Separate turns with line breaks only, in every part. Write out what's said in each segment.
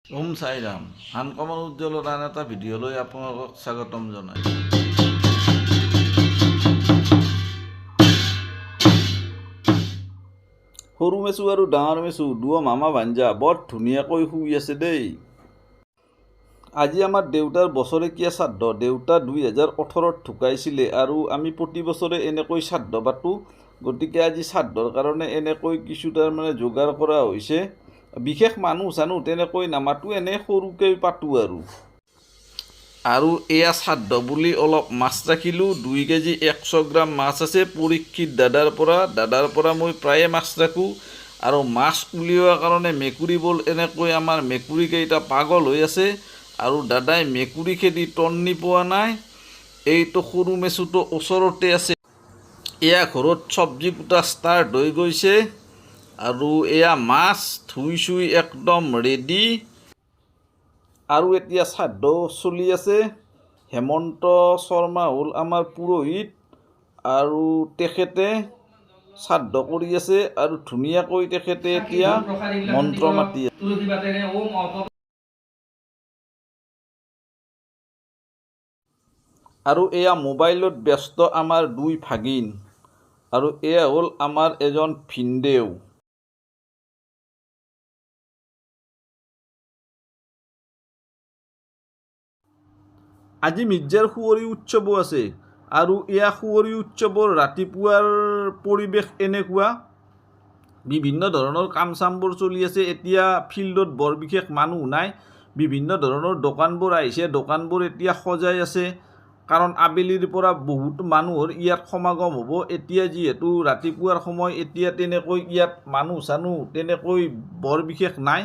ওম সাইৰাম uncommon উজ্জ্বলৰ আন এটা ভিডিঅ'লৈ আপোনালোকক স্বাগতম জনাই। সৰু মেচু আৰু ডাঙৰ মেচু দুয়ো মামা ভাঞ্জা বৰ ধুনীয়াকৈ শুই আছে দেই। আজি আমাৰ দেউতাৰ বছৰেকীয়া শ্ৰাদ্ধ। দেউতা 2018ত ঢুকাইছিলে আৰু আমি প্ৰতি বছৰে এনেকৈ শ্ৰাদ্ধ পাতোঁ। গতিকে আজি শ্ৰাদ্ধৰ কাৰণে এনেকৈ কিছু তাৰমানে যোগাৰ কৰা হৈছে। বিশেষ মানুহ চানুহ তেনেকৈ নামাতো, এনেই সৰুকৈ পাতোঁ আৰু এয়া শ্ৰাদ্ধ বুলি অলপ মাছ ৰাখিলোঁ। 2 কেজি 100 গ্ৰাম মাছ আছে পৰীক্ষিত দাদাৰ পৰা মই প্ৰায়ে মাছ ৰাখোঁ। আৰু মাছ উলিওৱাৰ কাৰণে মেকুৰী বল এনেকৈ আমাৰ মেকুৰীকেইটা পাগল হৈ আছে আৰু দাদাই মেকুৰী খেদি টন্নি পোৱা নাই। এইটো সৰু মেচুটো ওচৰতে আছে। এয়া ঘৰত চব্জি কুটা ষ্টাৰ্ট হৈ গৈছে আৰু এয়া মাছ ধুই চুই একদম ৰেডি। আৰু এতিয়া শ্ৰাদ্ধ চলি আছে। হেমন্ত শৰ্মা হ'ল আমাৰ পুৰোহিত আৰু তেখেতে শ্ৰাদ্ধ কৰি আছে আৰু ধুনীয়াকৈ তেখেতে এতিয়া মন্ত্ৰ মাতি আছে। আৰু এয়া মোবাইলত ব্যস্ত আমাৰ 2 ভাগিন আৰু এয়া হ'ল আমাৰ এজন ভিনদেউ। আজি মিৰ্জাৰ সুঁৱৰী উৎসৱো আছে আৰু এয়া সুঁৱৰী উৎসৱৰ ৰাতিপুৱাৰ পৰিৱেশ এনেকুৱা। বিভিন্ন ধৰণৰ কাম চামবোৰ চলি আছে। এতিয়া ফিল্ডত বৰ বিশেষ মানুহ নাই। বিভিন্ন ধৰণৰ দোকানবোৰ আহিছে, দোকানবোৰ এতিয়া সজাই আছে কাৰণ আবেলিৰ পৰা বহুত মানুহৰ ইয়াত সমাগম হ'ব। এতিয়া যিহেতু ৰাতিপুৱাৰ সময়, এতিয়া তেনেকৈ ইয়াত মানুহ চানুহ তেনেকৈ বৰ বিশেষ নাই।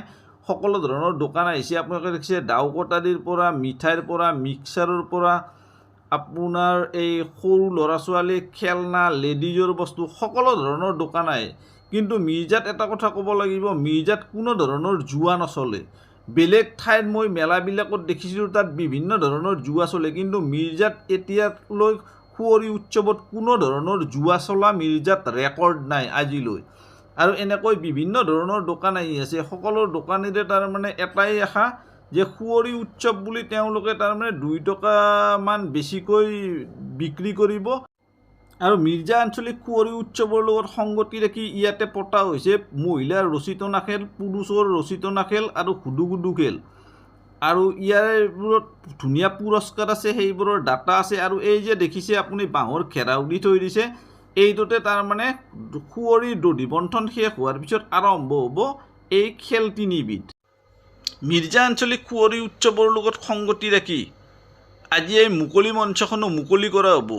সকলো ধৰণৰ দোকান আহিছে। আপোনালোকে দেখিছে দাও কটাৰীৰ পৰা, মিঠাইৰ পৰা, মিক্সাৰৰ পৰা, আপোনাৰ এই সৰু ল'ৰা ছোৱালীৰ খেলনা, লেডিজৰ বস্তু, সকলো ধৰণৰ দোকান আহে। কিন্তু মিৰ্জাত এটা কথা ক'ব লাগিব, মিৰ্জাত কোনো ধৰণৰ জুৱা নচলে। বেলেগ ঠাইত মই মেলাবিলাকত দেখিছিলোঁ তাত বিভিন্ন ধৰণৰ জুৱা চলে, কিন্তু মিৰ্জাত এতিয়ালৈ সুঁৱৰী উৎসৱত কোনো ধৰণৰ জুৱা চলা মিৰ্জাত ৰেকৰ্ড নাই আজিলৈ। আৰু এনেকৈ বিভিন্ন ধৰণৰ দোকান আহি আছে। সকলো দোকানীৰে তাৰমানে এটাই আশা যে সুঁৱৰী উৎসৱ বুলি তেওঁলোকে তাৰমানে 2 টকামান বেছিকৈ বিক্ৰী কৰিব। আৰু মিৰ্জা আঞ্চলিক সুঁৱৰী উৎসৱৰ লগত সংগতি ৰাখি ইয়াতে পতা হৈছে মহিলাৰ ৰছী টনা খেল, পুৰুষৰ ৰছী টনা খেল আৰু হুদুগুদু খেল। আৰু ইয়াৰবোৰত ধুনীয়া পুৰস্কাৰ আছে, সেইবোৰৰ ডাটা আছে। আৰু এই যে দেখিছে আপুনি বাঁহৰ ঘেৰাও দি থৈ দিছে, এইটোতে তাৰমানে সুঁৱৰীৰ দধি বন্ঠন শেষ হোৱাৰ পিছত আৰম্ভ হ'ব এই খেল 3বিধ। মিৰ্জা আঞ্চলিক সুঁৱৰী উৎসৱৰ লগত সংগতি ৰাখি আজি এই মুকলি মঞ্চখনো মুকলি কৰা হ'ব।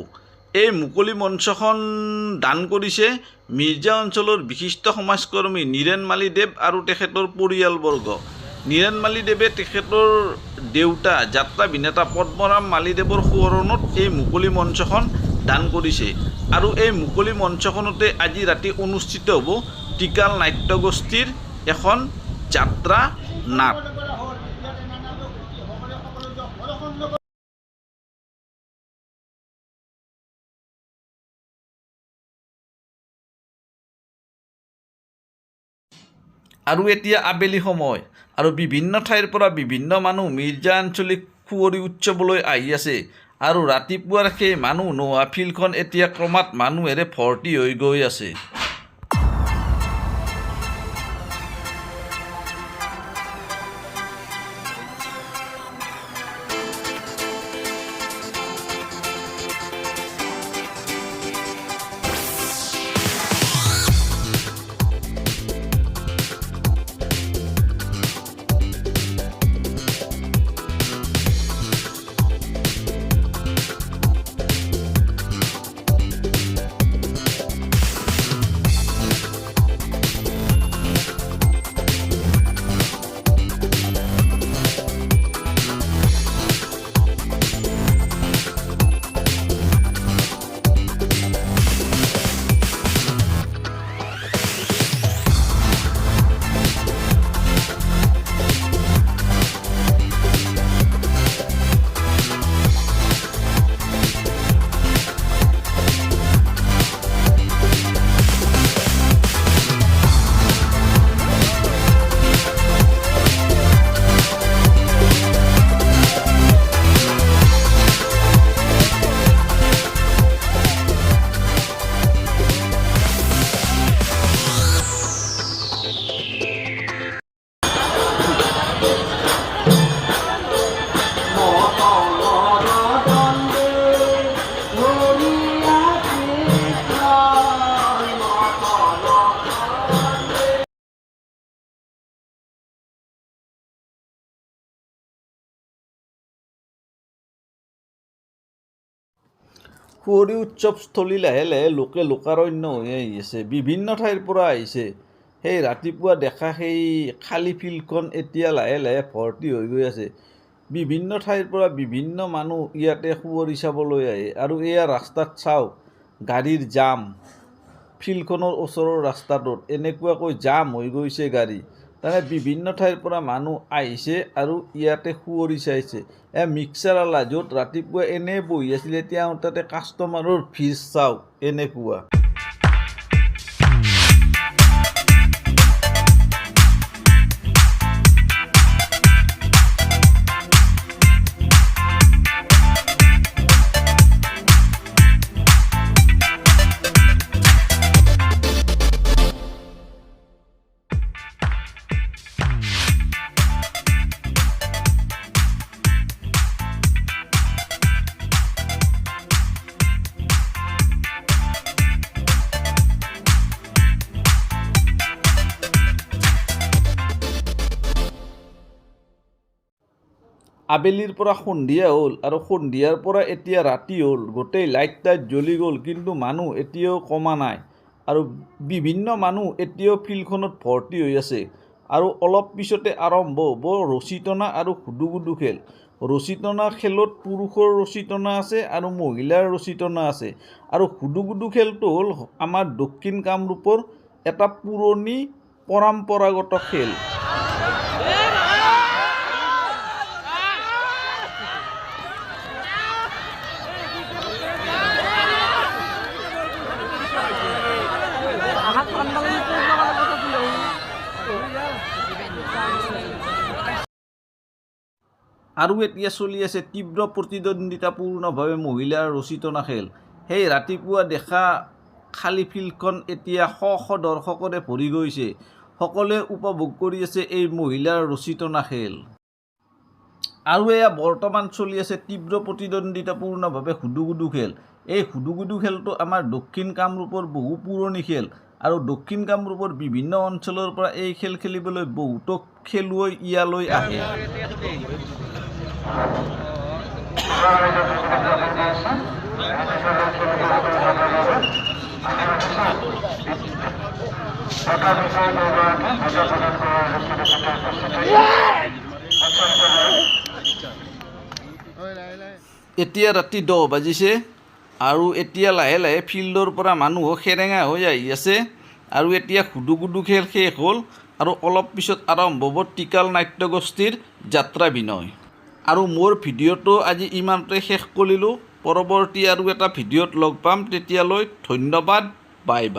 এই মুকলি মঞ্চখন দান কৰিছে মিৰ্জা অঞ্চলৰ বিশিষ্ট সমাজকৰ্মী নীৰেণ মালিদেৱ আৰু তেখেতৰ পৰিয়ালবৰ্গ। নীৰেণ মালিদেৱে তেখেতৰ দেউতা যাত্ৰাভিনেতা পদ্মৰাম মালিদেৱৰ সোঁৱৰণত এই মুকলি মঞ্চখন দান কৰিছে। আৰু এই মুকলি মঞ্চখনতে আজি ৰাতি অনুষ্ঠিত হ'ব টিকাল নাট্যগোষ্ঠীৰ এখন যাত্ৰা নাট। আৰু এতিয়া আবেলি সময় আৰু বিভিন্ন ঠাইৰ পৰা বিভিন্ন মানুহ মিৰ্জা আঞ্চলিক সুঁৱৰী উৎসৱলৈ আহি আছে। আৰু ৰাতিপুৱাৰ সেই মানুহ নোহোৱা ফিল্ডখন এতিয়া ক্ৰমাৎ মানুহেৰে ভৰ্তি হৈ গৈ আছে। সুঁৱৰী উৎসৱস্থলী লাহে লাহে লোকে লোকাৰণ্য হৈ আহি আছে। বিভিন্ন ঠাইৰ পৰা আহিছে। সেই ৰাতিপুৱা দেখা সেই খালী ফিল্ডখন এতিয়া লাহে লাহে ভৰ্তি হৈ গৈ আছে। বিভিন্ন ঠাইৰ পৰা বিভিন্ন মানুহ ইয়াতে সুঁৱৰী চাবলৈ আহে। আৰু এয়া ৰাস্তাত চাওক, গাড়ীৰ জাম। ফিল্ডখনৰ ওচৰৰ ৰাস্তাটোত এনেকুৱাকৈ জাম হৈ গৈছে গাড়ী। তাৰমানে বিভিন্ন ঠাইৰ পৰা মানুহ আহিছে আৰু ইয়াতে সুঁৱৰী চাইছে। মিক্সাৰৱালা য'ত ৰাতিপুৱা এনেই বহি আছিলে, তেওঁ তাতে কাষ্টমাৰৰ ভিৰ চাওক এনেকুৱা। আবেলিৰ পৰা সন্ধিয়া হ'ল আৰু সন্ধিয়াৰ পৰা এতিয়া ৰাতি হ'ল। গোটেই লাইট টাইট জ্বলি গ'ল, কিন্তু মানুহ এতিয়াও কমা নাই। আৰু বিভিন্ন মানুহ এতিয়াও ফিল্ডখনত ভৰ্তি হৈ আছে। আৰু অলপ পিছতে আৰম্ভ হ'ব ৰছী টনা আৰু হুদুগুদু খেল। ৰছী টনা খেলত পুৰুষৰ ৰছী টনা আছে আৰু মহিলাৰ ৰছী টনা আছে। আৰু হুদুগুদু খেলটো হ'ল আমাৰ দক্ষিণ কামৰূপৰ এটা পুৰণি পৰম্পৰাগত খেল। আৰু এতিয়া চলি আছে তীব্ৰ প্ৰতিদ্বন্দ্বিতাপূৰ্ণভাৱে মহিলাৰ ৰছী টনা খেল। সেই ৰাতিপুৱা দেখা খালী ফিল্ডখন এতিয়া শ শ দৰ্শকৰে ভৰি গৈছে। সকলোৱে উপভোগ কৰি আছে এই মহিলাৰ ৰছী টনা খেল। আৰু এয়া বৰ্তমান চলি আছে তীব্ৰ প্ৰতিদ্বন্দ্বিতাপূৰ্ণভাৱে হুদুগুদু খেল। এই হুদুগুদু খেলটো আমাৰ দক্ষিণ কামৰূপৰ বহু পুৰণি খেল। আৰু দক্ষিণ কামৰূপৰ বিভিন্ন অঞ্চলৰ পৰা এই খেল খেলিবলৈ বহুতো খেলুৱৈ ইয়ালৈ আহে। এতিয়া ৰাতি 10 বাজিছে আৰু এতিয়া লাহে লাহে ফিল্ডৰ পৰা মানুহ সেৰেঙা হৈ আহি আছে। আৰু এতিয়া হুদুগুদু খেল শেষ হ'ল আৰু অলপ পিছত আৰম্ভ হ'ব টিকাল নাট্যগোষ্ঠীৰ যাত্ৰা বিনয়। আৰু মোৰ ভিডিঅ'টো আজি ইমানতে শেষ কৰিলোঁ। পৰৱৰ্তী আৰু এটা ভিডিঅ'ত লগ পাম। তেতিয়ালৈ ধন্যবাদ। Bye bye.